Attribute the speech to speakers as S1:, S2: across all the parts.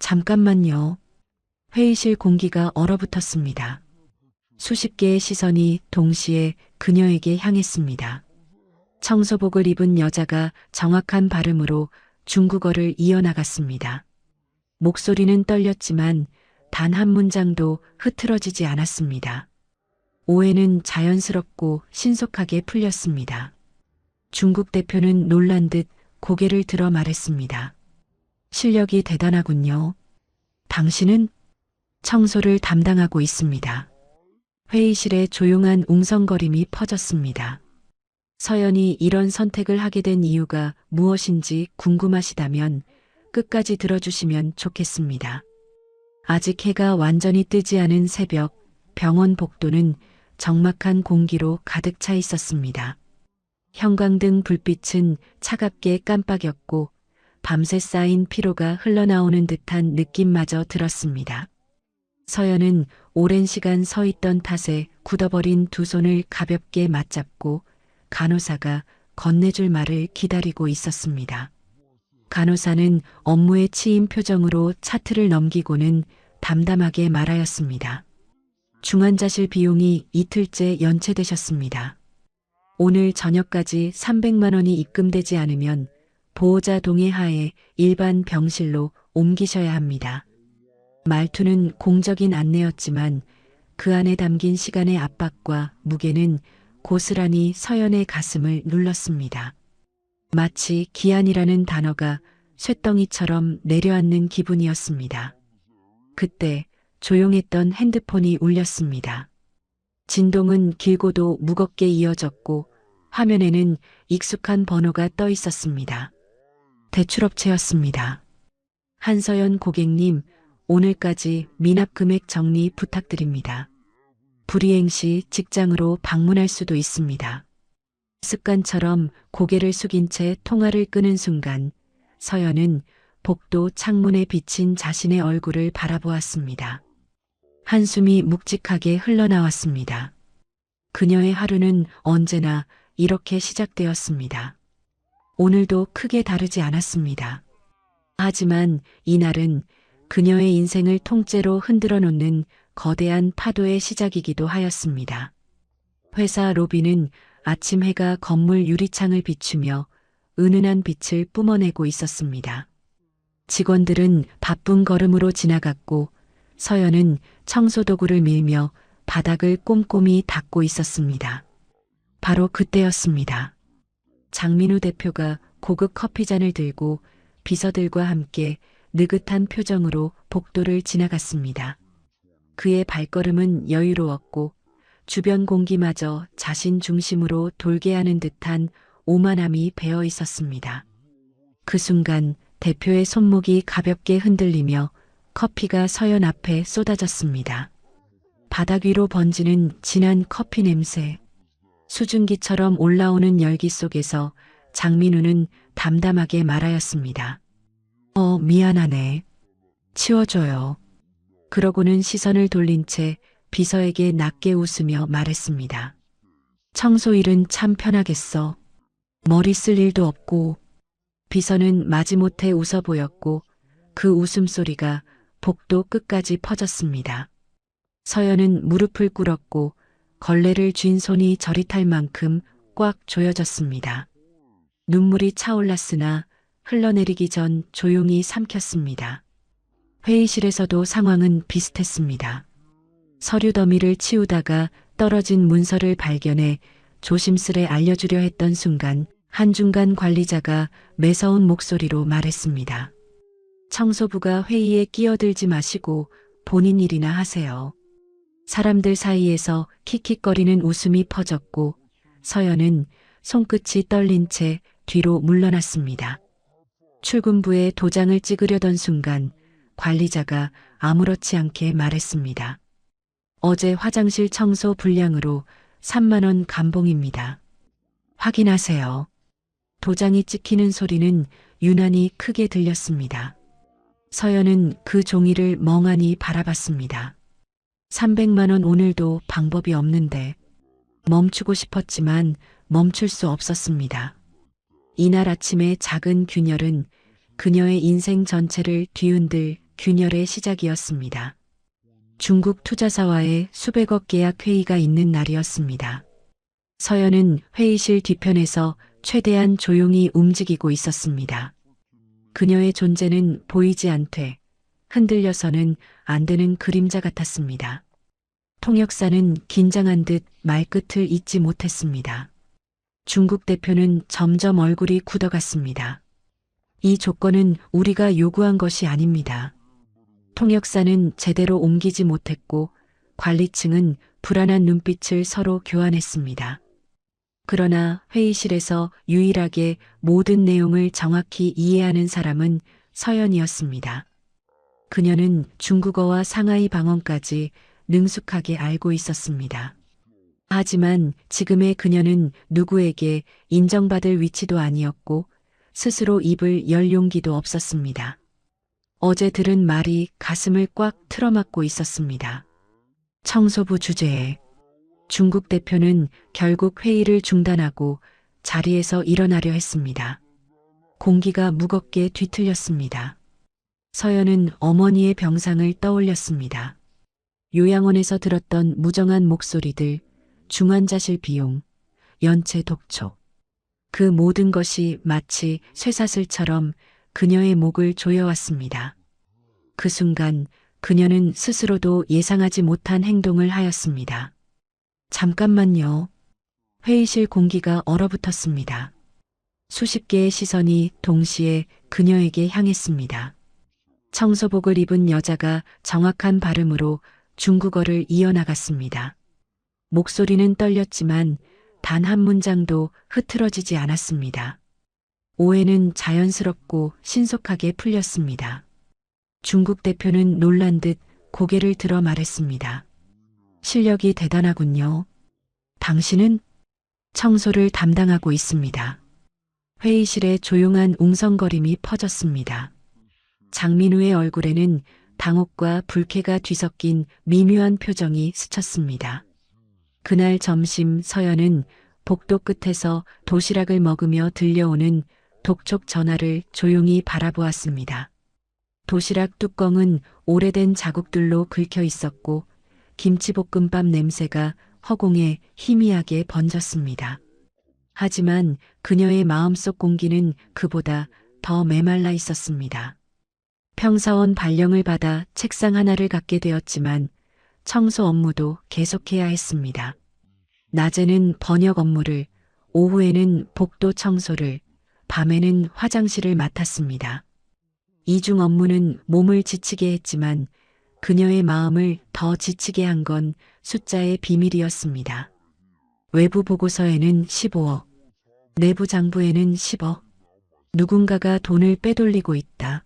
S1: 잠깐만요. 회의실 공기가 얼어붙었습니다. 수십 개의 시선이 동시에 그녀에게 향했습니다. 청소복을 입은 여자가 정확한 발음으로 중국어를 이어나갔습니다. 목소리는 떨렸지만 단 한 문장도 흐트러지지 않았습니다. 오해는 자연스럽고 신속하게 풀렸습니다. 중국 대표는 놀란 듯 고개를 들어 말했습니다. 실력이 대단하군요. 당신은 청소를 담당하고 있습니다. 회의실에 조용한 웅성거림이 퍼졌습니다. 서연이 이런 선택을 하게 된 이유가 무엇인지 궁금하시다면 끝까지 들어주시면 좋겠습니다. 아직 해가 완전히 뜨지 않은 새벽, 병원 복도는 적막한 공기로 가득 차 있었습니다. 형광등 불빛은 차갑게 깜빡였고 밤새 쌓인 피로가 흘러나오는 듯한 느낌마저 들었습니다. 서연은 오랜 시간 서 있던 탓에 굳어버린 두 손을 가볍게 맞잡고 간호사가 건네줄 말을 기다리고 있었습니다. 간호사는 업무에 치인 표정으로 차트를 넘기고는 담담하게 말하였습니다. 중환자실 비용이 이틀째 연체되셨습니다. 오늘 저녁까지 300만 원이 입금되지 않으면 보호자 동의 하에 일반 병실로 옮기셔야 합니다. 말투는 공적인 안내였지만 그 안에 담긴 시간의 압박과 무게는 고스란히 서연의 가슴을 눌렀습니다. 마치 기한이라는 단어가 쇳덩이처럼 내려앉는 기분이었습니다. 그때 조용했던 핸드폰이 울렸습니다. 진동은 길고도 무겁게 이어졌고 화면에는 익숙한 번호가 떠 있었습니다. 대출업체였습니다. 한서연 고객님, 오늘까지 미납 금액 정리 부탁드립니다. 불이행 시 직장으로 방문할 수도 있습니다. 습관처럼 고개를 숙인 채 통화를 끄는 순간 서연은 복도 창문에 비친 자신의 얼굴을 바라보았습니다. 한숨이 묵직하게 흘러나왔습니다. 그녀의 하루는 언제나 이렇게 시작되었습니다. 오늘도 크게 다르지 않았습니다. 하지만 이날은 그녀의 인생을 통째로 흔들어 놓는 거대한 파도의 시작이기도 하였습니다. 회사 로비는 아침 해가 건물 유리창을 비추며 은은한 빛을 뿜어내고 있었습니다. 직원들은 바쁜 걸음으로 지나갔고 서연은 청소도구를 밀며 바닥을 꼼꼼히 닦고 있었습니다. 바로 그때였습니다. 장민우 대표가 고급 커피잔을 들고 비서들과 함께 느긋한 표정으로 복도를 지나갔습니다. 그의 발걸음은 여유로웠고 주변 공기마저 자신 중심으로 돌게 하는 듯한 오만함이 배어 있었습니다. 그 순간 대표의 손목이 가볍게 흔들리며 커피가 서연 앞에 쏟아졌습니다. 바닥 위로 번지는 진한 커피 냄새. 수증기처럼 올라오는 열기 속에서 장민우는 담담하게 말하였습니다. 미안하네. 치워줘요. 그러고는 시선을 돌린 채 비서에게 낮게 웃으며 말했습니다. 청소일은 참 편하겠어. 머리 쓸 일도 없고. 비서는 마지못해 웃어 보였고 그 웃음소리가 복도 끝까지 퍼졌습니다. 서연은 무릎을 꿇었고 걸레를 쥔 손이 저릿할 만큼 꽉 조여졌습니다. 눈물이 차올랐으나 흘러내리기 전 조용히 삼켰습니다. 회의실에서도 상황은 비슷했습니다. 서류 더미를 치우다가 떨어진 문서를 발견해 조심스레 알려주려 했던 순간 한중간 관리자가 매서운 목소리로 말했습니다. 청소부가 회의에 끼어들지 마시고 본인 일이나 하세요. 사람들 사이에서 킥킥거리는 웃음이 퍼졌고 서연은 손끝이 떨린 채 뒤로 물러났습니다. 출근부에 도장을 찍으려던 순간 관리자가 아무렇지 않게 말했습니다. 어제 화장실 청소 불량으로 3만 원 감봉입니다. 확인하세요. 도장이 찍히는 소리는 유난히 크게 들렸습니다. 서연은 그 종이를 멍하니 바라봤습니다. 300만 원 오늘도 방법이 없는데 멈추고 싶었지만 멈출 수 없었습니다. 이날 아침의 작은 균열은 그녀의 인생 전체를 뒤흔들 균열의 시작이었습니다. 중국 투자사와의 수백억 계약 회의가 있는 날이었습니다. 서연은 회의실 뒤편에서 최대한 조용히 움직이고 있었습니다. 그녀의 존재는 보이지 않되 흔들려서는 안 되는 그림자 같았습니다. 통역사는 긴장한 듯 말끝을 잇지 못했습니다. 중국 대표는 점점 얼굴이 굳어갔습니다. 이 조건은 우리가 요구한 것이 아닙니다. 통역사는 제대로 옮기지 못했고 관리층은 불안한 눈빛을 서로 교환했습니다. 그러나 회의실에서 유일하게 모든 내용을 정확히 이해하는 사람은 서연이었습니다. 그녀는 중국어와 상하이 방언까지 능숙하게 알고 있었습니다. 하지만 지금의 그녀는 누구에게 인정받을 위치도 아니었고 스스로 입을 열 용기도 없었습니다. 어제 들은 말이 가슴을 꽉 틀어막고 있었습니다. 청소부 주제에 중국 대표는 결국 회의를 중단하고 자리에서 일어나려 했습니다. 공기가 무겁게 뒤틀렸습니다. 서연은 어머니의 병상을 떠올렸습니다. 요양원에서 들었던 무정한 목소리들, 중환자실 비용, 연체 독촉. 그 모든 것이 마치 쇠사슬처럼 그녀의 목을 조여왔습니다. 그 순간 그녀는 스스로도 예상하지 못한 행동을 하였습니다. 잠깐만요. 회의실 공기가 얼어붙었습니다. 수십 개의 시선이 동시에 그녀에게 향했습니다. 청소복을 입은 여자가 정확한 발음으로 중국어를 이어나갔습니다. 목소리는 떨렸지만 단 한 문장도 흐트러지지 않았습니다. 오해는 자연스럽고 신속하게 풀렸습니다. 중국 대표는 놀란 듯 고개를 들어 말했습니다. 실력이 대단하군요. 당신은 청소를 담당하고 있습니다. 회의실에 조용한 웅성거림이 퍼졌습니다. 장민우의 얼굴에는 당혹과 불쾌가 뒤섞인 미묘한 표정이 스쳤습니다. 그날 점심 서연은 복도 끝에서 도시락을 먹으며 들려오는 독촉 전화를 조용히 바라보았습니다. 도시락 뚜껑은 오래된 자국들로 긁혀 있었고 김치볶음밥 냄새가 허공에 희미하게 번졌습니다. 하지만 그녀의 마음속 공기는 그보다 더 메말라 있었습니다. 평사원 발령을 받아 책상 하나를 갖게 되었지만 청소 업무도 계속해야 했습니다. 낮에는 번역 업무를, 오후에는 복도 청소를, 밤에는 화장실을 맡았습니다. 이중 업무는 몸을 지치게 했지만 그녀의 마음을 더 지치게 한 건 숫자의 비밀이었습니다. 외부 보고서에는 15억, 내부 장부에는 10억. 누군가가 돈을 빼돌리고 있다.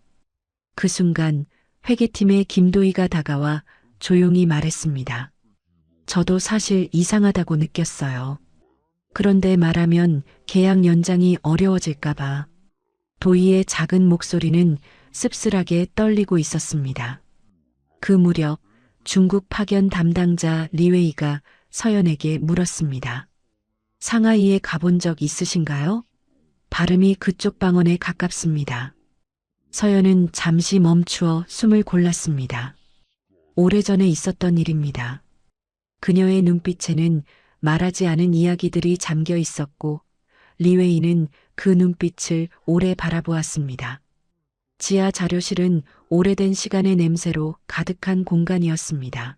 S1: 그 순간 회계팀의 김도희가 다가와 조용히 말했습니다. 저도 사실 이상하다고 느꼈어요. 그런데 말하면 계약 연장이 어려워질까봐. 도희의 작은 목소리는 씁쓸하게 떨리고 있었습니다. 그 무렵 중국 파견 담당자 리웨이가 서연에게 물었습니다. 상하이에 가본 적 있으신가요? 발음이 그쪽 방언에 가깝습니다. 서연은 잠시 멈추어 숨을 골랐습니다. 오래전에 있었던 일입니다. 그녀의 눈빛에는 말하지 않은 이야기들이 잠겨 있었고 리웨이는 그 눈빛을 오래 바라보았습니다. 지하 자료실은 오래된 시간의 냄새로 가득한 공간이었습니다.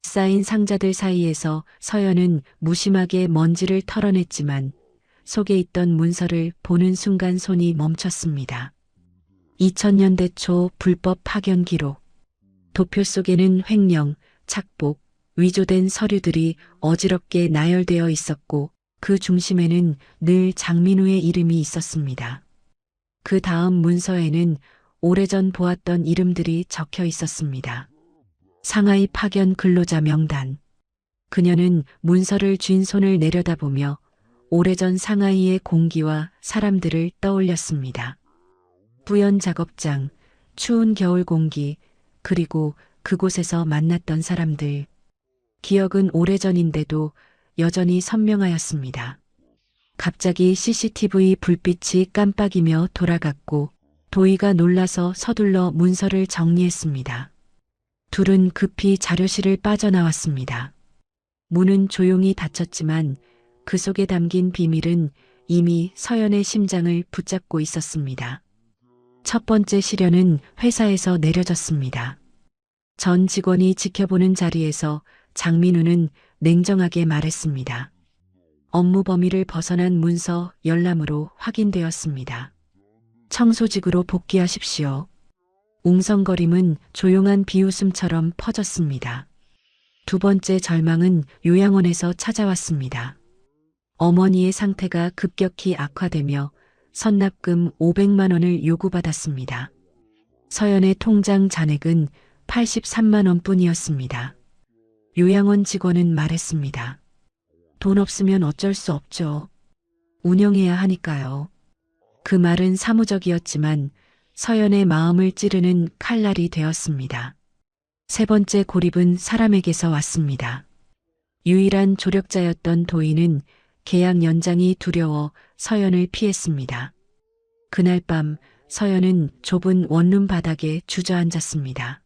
S1: 쌓인 상자들 사이에서 서연은 무심하게 먼지를 털어냈지만 속에 있던 문서를 보는 순간 손이 멈췄습니다. 2000년대 초 불법 파견 기록. 도표 속에는 횡령, 착복, 위조된 서류들이 어지럽게 나열되어 있었고 그 중심에는 늘 장민우의 이름이 있었습니다. 그 다음 문서에는 오래전 보았던 이름들이 적혀 있었습니다. 상하이 파견 근로자 명단. 그녀는 문서를 쥔 손을 내려다보며 오래전 상하이의 공기와 사람들을 떠올렸습니다. 뿌연 작업장, 추운 겨울 공기, 그리고 그곳에서 만났던 사람들. 기억은 오래전인데도 여전히 선명하였습니다. 갑자기 CCTV 불빛이 깜빡이며 돌아갔고 도희가 놀라서 서둘러 문서를 정리했습니다. 둘은 급히 자료실을 빠져나왔습니다. 문은 조용히 닫혔지만 그 속에 담긴 비밀은 이미 서연의 심장을 붙잡고 있었습니다. 첫 번째 시련은 회사에서 내려졌습니다. 전 직원이 지켜보는 자리에서 장민우는 냉정하게 말했습니다. 업무 범위를 벗어난 문서 열람으로 확인되었습니다. 청소직으로 복귀하십시오. 웅성거림은 조용한 비웃음처럼 퍼졌습니다. 두 번째 절망은 요양원에서 찾아왔습니다. 어머니의 상태가 급격히 악화되며 선납금 500만 원을 요구받았습니다. 서연의 통장 잔액은 83만 원뿐이었습니다. 요양원 직원은 말했습니다. 돈 없으면 어쩔 수 없죠. 운영해야 하니까요. 그 말은 사무적이었지만 서연의 마음을 찌르는 칼날이 되었습니다. 세 번째 고립은 사람에게서 왔습니다. 유일한 조력자였던 도희는 계약 연장이 두려워 서연을 피했습니다. 그날 밤 서연은 좁은 원룸 바닥에 주저앉았습니다.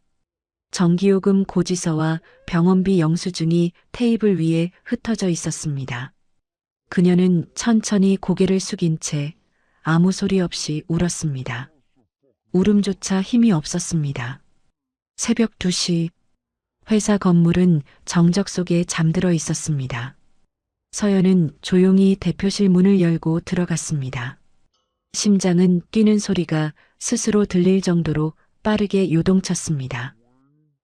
S1: 전기요금 고지서와 병원비 영수증이 테이블 위에 흩어져 있었습니다. 그녀는 천천히 고개를 숙인 채 아무 소리 없이 울었습니다. 울음조차 힘이 없었습니다. 새벽 2시 회사 건물은 정적 속에 잠들어 있었습니다. 서연은 조용히 대표실 문을 열고 들어갔습니다. 심장은 뛰는 소리가 스스로 들릴 정도로 빠르게 요동쳤습니다.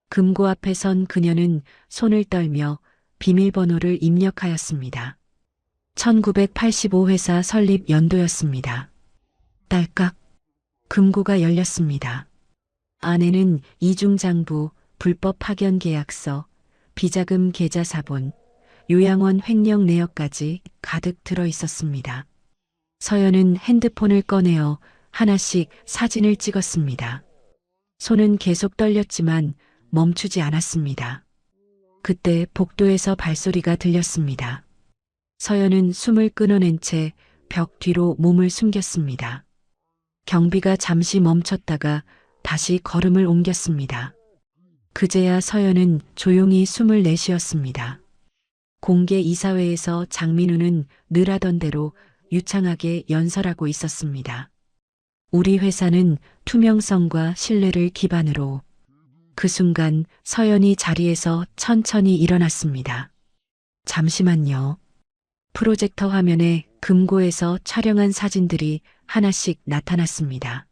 S1: 금고 앞에 선 그녀는 손을 떨며 비밀번호를 입력하였습니다. 1985회사 설립 연도였습니다. 딸깍. 금고가 열렸습니다. 안에는 이중장부, 불법 파견 계약서, 비자금 계좌 사본, 요양원 횡령 내역까지 가득 들어 있었습니다. 서연은 핸드폰을 꺼내어 하나씩 사진을 찍었습니다. 손은 계속 떨렸지만 멈추지 않았습니다. 그때 복도에서 발소리가 들렸습니다. 서연은 숨을 끊어낸 채 벽 뒤로 몸을 숨겼습니다. 경비가 잠시 멈췄다가 다시 걸음을 옮겼습니다. 그제야 서연은 조용히 숨을 내쉬었습니다. 공개 이사회에서 장민우는 늘 하던 대로 유창하게 연설하고 있었습니다. 우리 회사는 투명성과 신뢰를 기반으로. 그 순간 서연이 자리에서 천천히 일어났습니다. 잠시만요. 프로젝터 화면에 금고에서 촬영한 사진들이 하나씩 나타났습니다.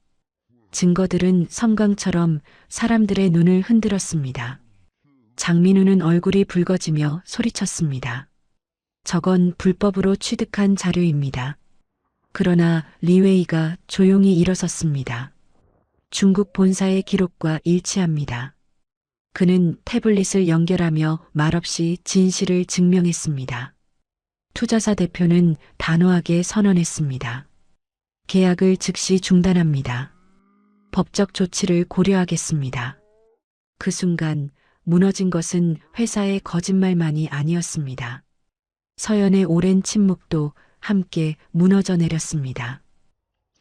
S1: 증거들은 섬광처럼 사람들의 눈을 흔들었습니다. 장민우는 얼굴이 붉어지며 소리쳤습니다. 저건 불법으로 취득한 자료입니다. 그러나 리웨이가 조용히 일어섰습니다. 중국 본사의 기록과 일치합니다. 그는 태블릿을 연결하며 말없이 진실을 증명했습니다. 투자사 대표는 단호하게 선언했습니다. 계약을 즉시 중단합니다. 법적 조치를 고려하겠습니다. 그 순간 무너진 것은 회사의 거짓말만이 아니었습니다. 서연의 오랜 침묵도 함께 무너져 내렸습니다.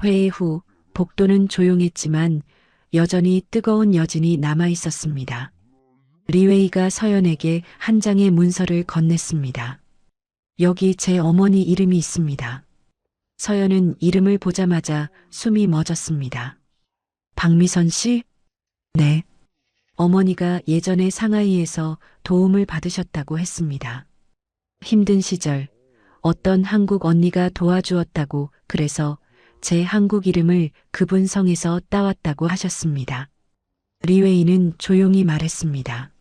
S1: 회의 후 복도는 조용했지만 여전히 뜨거운 여진이 남아 있었습니다. 리웨이가 서연에게 한 장의 문서를 건넸습니다. 여기 제 어머니 이름이 있습니다. 서연은 이름을 보자마자 숨이 멎었습니다. 박미선 씨? 네. 어머니가 예전에 상하이에서 도움을 받으셨다고 했습니다. 힘든 시절 어떤 한국 언니가 도와주었다고 그래서 제 한국 이름을 그분 성에서 따왔다고 하셨습니다. 리웨이는 조용히 말했습니다.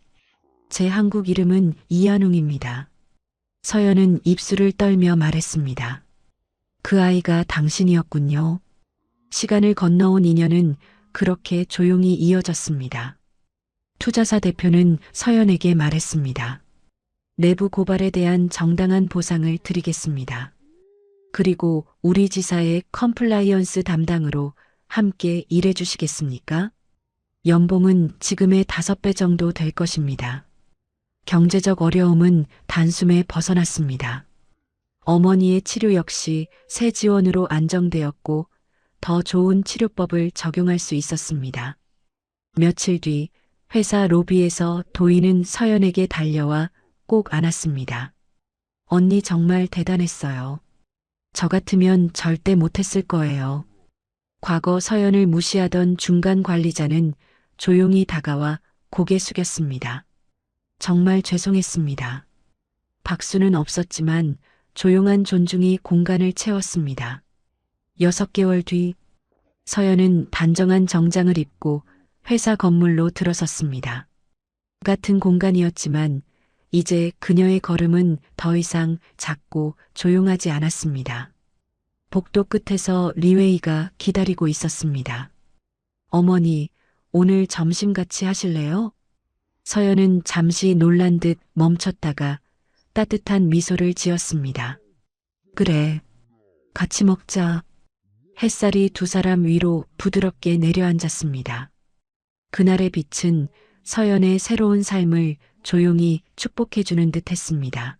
S1: 제 한국 이름은 이한웅입니다. 서연은 입술을 떨며 말했습니다. 그 아이가 당신이었군요. 시간을 건너온 인연은 그렇게 조용히 이어졌습니다. 투자사 대표는 서연에게 말했습니다. 내부 고발에 대한 정당한 보상을 드리겠습니다. 그리고 우리 지사의 컴플라이언스 담당으로 함께 일해 주시겠습니까? 연봉은 지금의 5배 정도 될 것입니다. 경제적 어려움은 단숨에 벗어났습니다. 어머니의 치료 역시 새 지원으로 안정되었고 더 좋은 치료법을 적용할 수 있었습니다. 며칠 뒤 회사 로비에서 도희는 서연에게 달려와 꼭 안았습니다. 언니 정말 대단했어요. 저 같으면 절대 못했을 거예요. 과거 서연을 무시하던 중간 관리자는 조용히 다가와 고개 숙였습니다. 정말 죄송했습니다. 박수는 없었지만 조용한 존중이 공간을 채웠습니다. 6개월 뒤 서연은 단정한 정장을 입고 회사 건물로 들어섰습니다. 같은 공간이었지만 이제 그녀의 걸음은 더 이상 작고 조용하지 않았습니다. 복도 끝에서 리웨이가 기다리고 있었습니다. 어머니, 오늘 점심 같이 하실래요? 서연은 잠시 놀란 듯 멈췄다가 따뜻한 미소를 지었습니다. 그래, 같이 먹자. 햇살이 두 사람 위로 부드럽게 내려앉았습니다. 그날의 빛은 서연의 새로운 삶을 조용히 축복해주는 듯 했습니다.